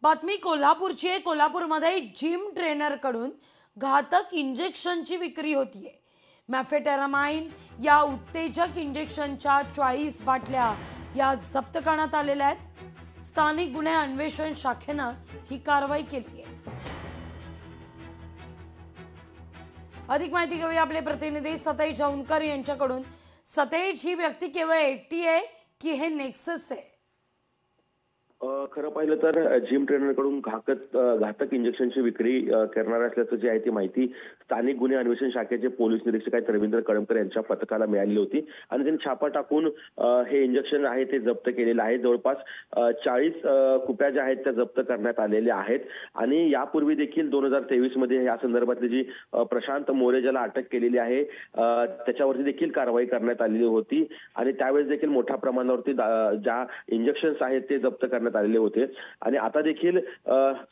बातमी कोल्हापूरची आहे। कोल्हापूरमध्ये जिम ट्रेनरकडून घातक इंजेक्शनची विक्री होतीये। मॅफेटेरामाइन या उत्तेजक इंजेक्शनच्या 40 बाटल्या या जप्त करण्यात आलेल्या आहेत। स्थानिक गुन्हे अन्वेषण शाखेने ही कारवाई केली आहे। अधिक माहिती घेऊया आपले प्रतिनिधी सतेज औंधकर यांच्याकडून। सतेज, ही व्यक्ती केवळ एकटी आहे की हे नेक्सस आहे? खरं पाहिलं तर जिम ट्रेनरकडून घातक इंजेक्शनची विक्री करणार असल्याचं जी आहे ती माहिती स्थानिक गुन्हे अन्वेषण शाखेचे पोलीस निरीक्षक आहेत रवींद्र कळमकर यांच्या पथकाला मिळाली होती आणि त्यांनी छापा टाकून हे इंजेक्शन आहे ते जप्त केलेलं आहे। जवळपास 40 कुप्या ज्या आहेत त्या जप्त करण्यात आलेल्या आहेत आणि यापूर्वी देखील 2023 मध्ये या संदर्भातली जी प्रशांत मोरे ज्याला अटक केलेली आहे त्याच्यावरती देखील कारवाई करण्यात आलेली होती आणि त्यावेळेस देखील मोठ्या प्रमाणावरती ज्या इंजेक्शन्स आहेत ते जप्त करण्यात आलेले होते आणि आता देखील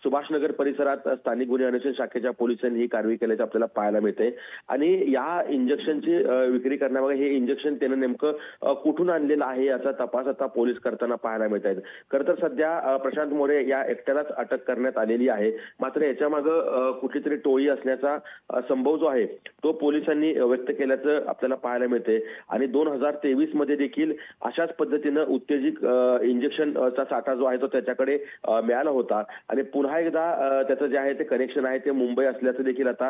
सुभाषनगर परिसरात स्थानिक गुन्हे अन्वेषण शाखेच्या पोलिसांनी ही कारवाई केल्याचं आपल्याला पाहायला मिळते आणि या इंजेक्शनची विक्री करण्यामागे हे इंजेक्शन त्यानं नेमकं कुठून आणलेलं आहे याचा तपास आता पोलीस करताना पाहायला मिळत आहेत। खरं तर सध्या प्रशांत मोरे या एकट्यालाच अटक करण्यात आलेली आहे, मात्र याच्या मागे कुठली तरी टोळी असण्याचा संभव जो आहे तो पोलिसांनी व्यक्त केल्याचं आपल्याला पाहायला मिळते आणि 2023 मध्ये देखील अशाच पद्धतीनं उत्तेजक इंजेक्शनचा साठा जो आहे तो त्याच्याकडे मिळाला होता आणि पुन्हा एकदा त्याचं जे आहे ते कनेक्शन आहे ते मुंबई असल्याचं देखील आता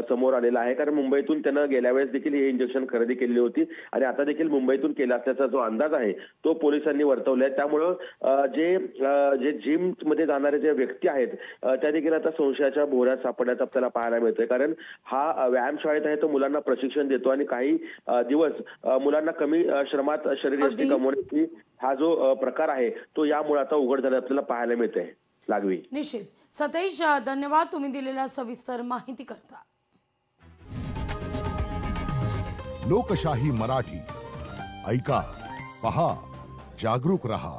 समोर आलेलं आहे, कारण मुंबईतून त्यानं गेल्या वेळेस देखील हे इंजेक्शन खरेदी केली होती आणि आता देखील मुंबईतून केला असल्याचा जो अंदाज आहे तो पोलिसांनी वर्तवलाय। त्यामुळं जे जिम मध्ये जाणारे जे व्यक्ती आहेत त्या देखील आता संशयाच्या भोवऱ्यात सापडण्याचं आपल्याला पाहायला मिळतंय, कारण हा व्यायामशाळेत आहे तो मुलांना प्रशिक्षण देतो आणि काही दिवस मुलांना कमी श्रमात शरीरयष्टी कमवण्याची हा जो प्रकार आहे तो यामुळे आता उघड झाला आपल्याला पाहायला मिळतंय। लागवी निश्चित। सतेज, धन्यवाद तुम्ही दिलेल्या सविस्तर माहिती करता। लोकशाही मराठी ऐका, पहा, जागरूक रहा।